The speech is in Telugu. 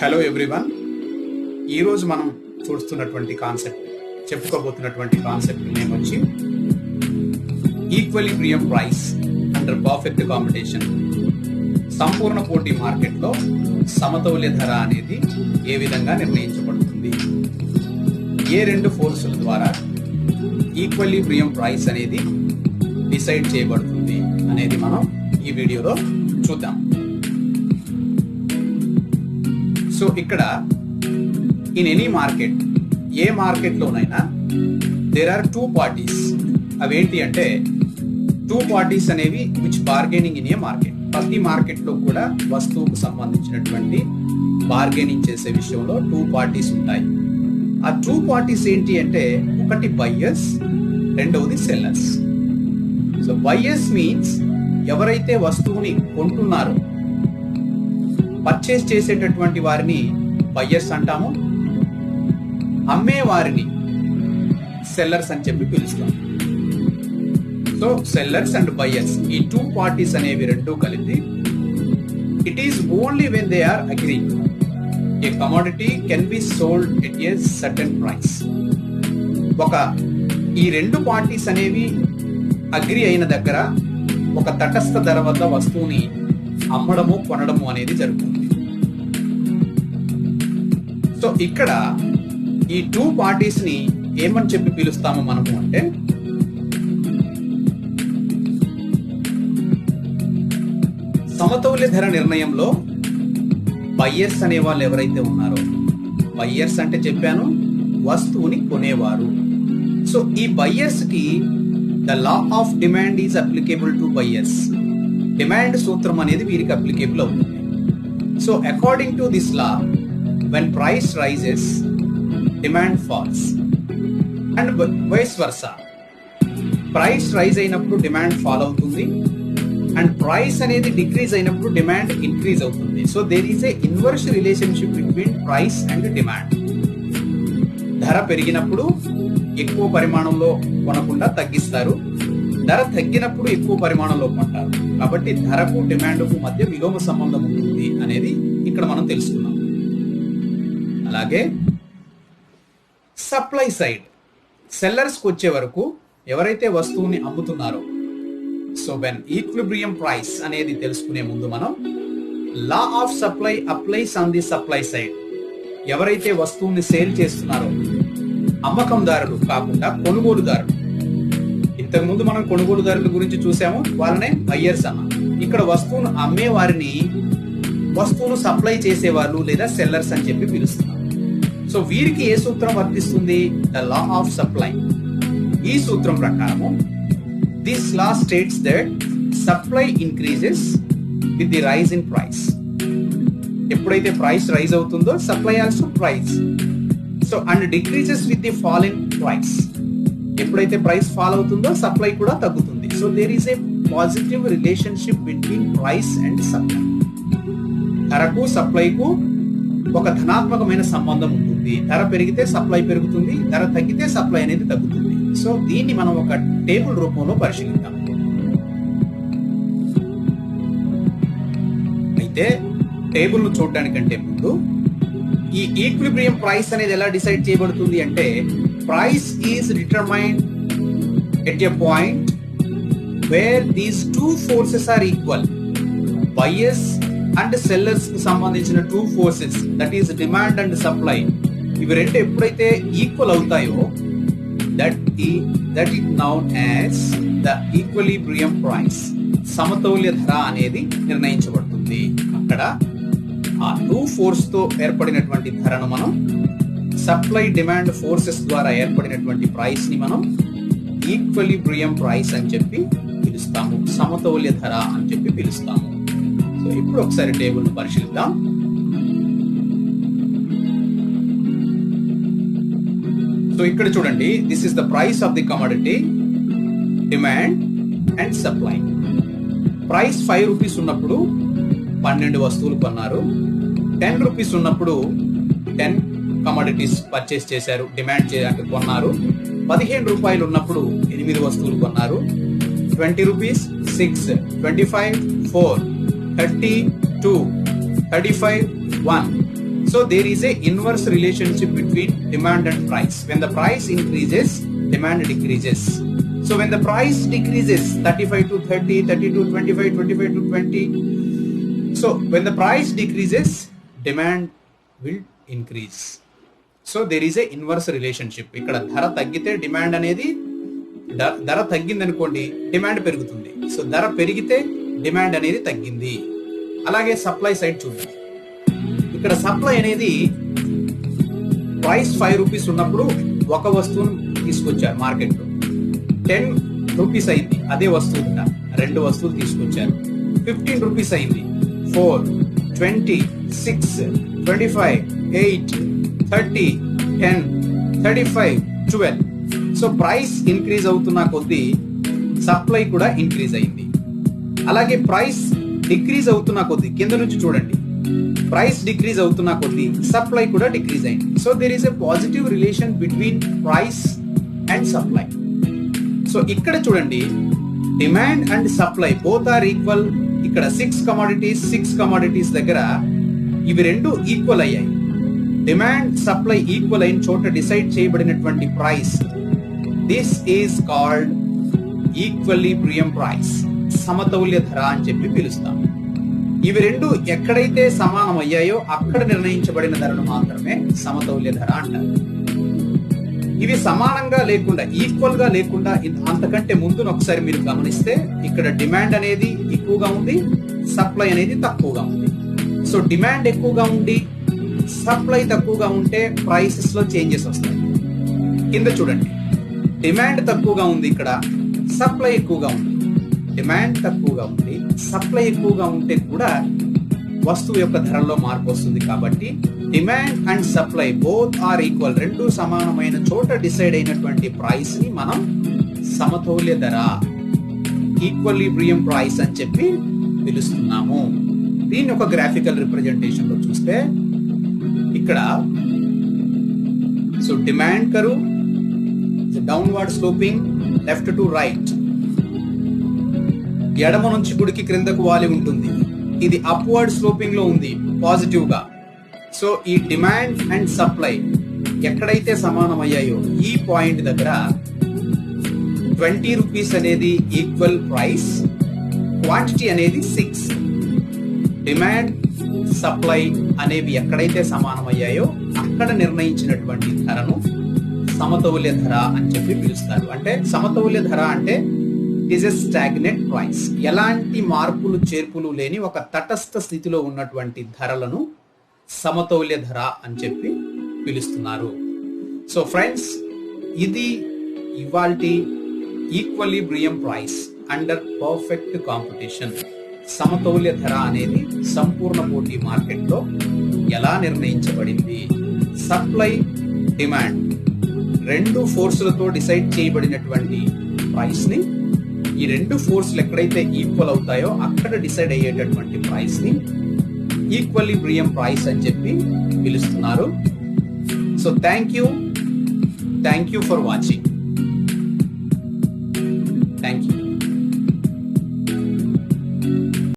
హలో ఎవ్రీవన్, ఈరోజు మనం చెప్పుకోబోతున్నటువంటి కాన్సెప్ట్ నేమ్ వచ్చి equilibrium price under perfect competition. సంపూర్ణ పోటీ మార్కెట్లో సమతౌల్య ధర అనేది ఏ విధంగా నిర్ణయించబడుతుంది, ఏ రెండు ఫోర్సుల ద్వారా ఈక్విలిబ్రియం ప్రైస్ అనేది డిసైడ్ చేయబడుతుంది అనేది మనం ఈ వీడియోలో చూద్దాం. సో ఇక్కడ ఇన్ ఎనీ మార్కెట్, ఏ మార్కెట్లోనైనా దేర్ ఆర్ టూ పార్టీస్. అవేంటి అంటే టూ పార్టీస్ అనేవి which bargaining in a market. ప్రతి మార్కెట్లో కూడా వస్తువుకు సంబంధించినటువంటి బార్గెనింగ్ చేసే విషయంలో టూ పార్టీస్ ఉంటాయి. ఆ టూ పార్టీస్ ఏంటి అంటే ఒకటి బయ్యర్స్, రెండవది సెల్లర్స్. సో బయ్యర్స్ మీన్స్ ఎవరైతే వస్తువుని కొంటున్నారో, పర్చేస్ చేసేటటువంటి వారిని బయ్యర్స్ అంటాము, అమ్మే వారిని సెల్లర్స్ అని చెప్పి పిలుస్తాం. సో సెల్లర్స్ అండ్ బయ్యర్స్, ఈ టూ పార్టీస్ అనేవి రెండు కలిపి it is only when they are agree a commodity can be sold at a certain price. ఈ రెండు పార్టీస్ అనేవి అగ్రి అయిన దగ్గర ఒక తటస్థ ధర వద్ద వస్తువుని అమ్మడము కొనడము అనేది జరుగుతుంది. సో ఇక్కడ ఈ టూ పార్టీస్ ని ఏమని చెప్పి పిలుస్తాము మనము అంటే సమతౌల్య ధర నిర్ణయంలో బయ్యర్స్ అనే వాళ్ళు ఎవరైతే ఉన్నారో, బయ్యర్స్ అంటే చెప్పాను వస్తువుని కొనేవారు. సో ఈ బయ్యర్స్ కి the law of demand is applicable to buyers. Demand సూత్రం అనేది వీరికి అప్లికేబుల్ అవుతుంది. So according to this law, when price rises, demand falls, and vice versa. Price rise అయినప్పుడు డిమాండ్ ఫాల్ అవుతుంది, అండ్ ప్రైస్ అనేది డిక్రీజ్ అయినప్పుడు డిమాండ్ ఇంక్రీజ్ అవుతుంది. So there is a inverse relationship between price and demand. ధర పెరిగినప్పుడు ఎక్కువ పరిమాణంలో కొనకుండా తగ్గిస్తారు, ధర తగ్గినప్పుడు ఎక్కువ పరిమాణంలో కొంటారు. కాబట్టి ధరకు డిమాండ్కు మధ్య విలోమ సంబంధం ఉంటుంది అనేది ఇక్కడ మనం తెలుసుకున్నాం. అలాగే సప్లై సైడ్, సెల్లర్స్కి వచ్చే వరకు ఎవరైతే వస్తువుని అమ్ముతున్నారో, సో వెన్ ఈక్విలిబ్రియం ప్రైస్ అనేది తెలుసుకునే ముందు మనం లా of supply applies on the supply side. ఎవరైతే వస్తువుని సేల్ చేస్తున్నారో, అమ్మకందారులు కాకుండా కొనుగోలుదారులు. ఇంతకుముందు మనం కొనుగోలుదారుల గురించి చూసాము, వాళ్ళనే బయ్యర్స్ అన్న. ఇక్కడ వస్తువును అమ్మే వారిని వస్తువును సప్లై చేసేవాళ్ళు లేదా సెల్లర్స్ అని చెప్పి పిలుస్తున్నారు. సో వీరికి ఏ సూత్రం వర్తిస్తుంది? The law of supply. ఈ సూత్రం ప్రకారము this law states that supply increases with the rise in price. ఎప్పుడైతే ప్రైస్ రైజ్ అవుతుందో supply also price. So and decreases with the fall in price. ఎప్పుడైతే ప్రైస్ ఫాల్ అవుతుందో సప్లై కూడా తగ్గుతుంది. So there is a positive relationship between price and supply. ధరకు సప్లైకు ఒక ధనాత్మకమైన సంబంధం ఉంటుంది. ధర పెరిగితే సప్లై పెరుగుతుంది, ధర తగ్గితే సప్లై అనేది తగ్గుతుంది. సో దీన్ని మనం ఒక టేబుల్ రూపంలో పరిశీలిద్దాం. అయితే టేబుల్ ను చూడడానికంటే ముందు ఈ ఈక్విలిబ్రియం ప్రైస్ అనేది ఎలా డిసైడ్ చేయబడుతుంది అంటే, price is determined at a point where these two forces are equal. Buyers and sellers కి సంబంధించిన two forces, that is demand and supply, ఇవి రెండు ఎప్పుడైతే ఈక్వల్ అవుతాయో that is known as the equilibrium price. సమతౌల్య ధర అనేది నిర్ణయించబడుతుంది. అక్కడ ఆ టూ ఫోర్స్ తో ఏర్పడినటువంటి ధరను మనం సప్లై డిమాండ్ ఫోర్సెస్ ద్వారా ఏర్పడినటువంటి ప్రైస్ ని మనం ఈక్విలిబ్రియం ప్రైస్ అని చెప్పి పిలుస్తాము, సమతౌల్య ధర అని చెప్పి పిలుస్తాము. సో ఇప్పుడు ఒకసారి టేబుల్ ను పరిశీలిద్దాం. సో ఇక్కడ చూడండి, this is the price of the commodity, demand and supply. Price 5 rupees ఉన్నప్పుడు 12 వస్తువులు కొన్నారు. 10 రూపీస్ ఉన్నప్పుడు 10 కమోడిటీస్ పర్చేస్ చేశారు, డిమాండ్ చేయడానికి కొన్నారు. 15 రూపాయలు ఉన్నప్పుడు 8 వస్తువులు కొన్నారు. 20 rupees 6, 25 4, 30 2, 35 1. So there is a inverse relationship between demand and price. When the price increases, demand decreases. So when the price decreases 35 to 30, 30 to 25, 25 to 20. So when the price decreases, demand will increase. So there is a inverse relationship. ఇక్కడ ధర తగ్గితే డిమాండ్ అనేది ధర తగ్గింది అనుకోండి డిమాండ్ పెరుగుతుంది. సో ధర పెరిగితే డిమాండ్ అనేది తగ్గింది. అలాగే సప్లై సైడ్ చూద్దాం. ఇక్కడ సప్లై అనేది ప్రైస్ 5 రూపీస్ ఉన్నప్పుడు ఒక వస్తువును తీసుకొచ్చారు మార్కెట్లో. 10 రూపీస్ అయింది అదే వస్తువు ధర, 2 వస్తువులు తీసుకొచ్చారు. 15 రూపీస్ అయింది 4, 20, 6, 25, 8, 30, 10, 35, 12. సో ప్రైస్ ఇంక్రీజ్ అవుతున్న కొద్దీ సప్లై కూడా ఇంక్రీజ్ అయింది. అలాగే ప్రైస్ డిక్రీజ్ అవుతున్న కొద్దీ కింద నుంచి చూడండి, ప్రైస్ డిక్రీజ్ అవుతున్న కొద్దీ సప్లై కూడా డిక్రీజ్ అయింది. So there is a positive relation between price and supply. So ఇక్కడ చూడండి, demand and supply both are equal. ఇక్కడ 6 కమాడిటీస్ దగ్గర ఇవి రెండు ఈక్వల్ అయ్యాయి. డిమాండ్ సప్లై ఈక్వల్ అయిన చోట డిసైడ్ చేయబడినటువంటి price, this is called equilibrium price, సమతౌల్య ధర అని చెప్పి పిలుస్తాం. ఇవి రెండు ఎక్కడైతే సమానం అయ్యాయో అక్కడ నిర్ణయించబడిన ధరను మాత్రమే సమతౌల్య ధర అంటారు. ఇవి సమానంగా లేకుండా, ఈక్వల్ గా లేకుండా, అంతకంటే ముందు ఒకసారి మీరు గమనిస్తే ఇక్కడ డిమాండ్ అనేది ఎక్కువగా ఉంది, సప్లై అనేది తక్కువగా ఉంది. సో డిమాండ్ ఎక్కువగా ఉండి సప్లై తక్కువగా ఉంటే ప్రైసెస్ లో చేంజెస్ వస్తాయి. కింద చూడండి, డిమాండ్ తక్కువగా ఉంది, ఇక్కడ సప్లై ఎక్కువగా ఉంది. డిమాండ్ తక్కువగా ఉంది, సప్లై ఎక్కువగా ఉంటే కూడా వస్తువు యొక్క ధరలో మార్పు వస్తుంది. కాబట్టి demand and supply both are equal, రెండు సమానమైన చోట డిసైడ్ అయినటువంటి ప్రైస్ ని మనం సమతౌల్య ధర, ఈక్విలిబ్రియం ప్రైస్ అని చెప్పి పిలుస్తున్నాము. దీన్ని ఒక గ్రాఫికల్ రిప్రజెంటేషన్ లో చూస్తే ఇక్కడ so demand curve downward sloping left to right, ఎడమ నుంచి కుడికి క్రిందకు వాలి ఉంటుంది. ఇది అప్వర్డ్ స్లోపింగ్ లో ఉంది పాజిటివ్ గా. సో ఈ డిమాండ్ అండ్ సప్లై ఎక్కడైతే సమానం అయ్యాయో ఈ పాయింట్ దగ్గర 20 రూపీస్ అనేది ఈక్వల్ ప్రైస్, క్వాంటిటీ అనేది 6. డిమాండ్ సప్లై అనేవి ఎక్కడైతే సమానం అయ్యాయో అక్కడ నిర్ణయించినటువంటి ధరను సమతౌల్య ధర అని చెప్పి పిలుస్తారు. అంటే సమతౌల్య ధర అంటే it is a stagnant price, ఎలాంటి మార్పులు చేర్పులు లేని ఒక తటస్థ స్థితిలో ఉన్నటువంటి ధరలను సమతౌల్య ధర అని చెప్పి పిలుస్తున్నారు. సో ఫ్రెండ్స్, ఇది ఇవాల్టి equilibrium price under perfect competition. సమతౌల్య ధర అనేది సంపూర్ణ పోటీ మార్కెట్లో ఎలా నిర్ణయించబడింది, సప్లై డిమాండ్ రెండు ఫోర్సులతో డిసైడ్ చేయబడినటువంటి ప్రైస్ ని, ఈ రెండు ఫోర్సులు ఎక్కడైతే ఈక్వల్ అవుతాయో అక్కడ డిసైడ్ అయ్యేటటువంటి ప్రైస్ ని ఈక్విలిబ్రియం ప్రైస్ అని చెప్పి పిలుస్తున్నారు. So thank you for watching.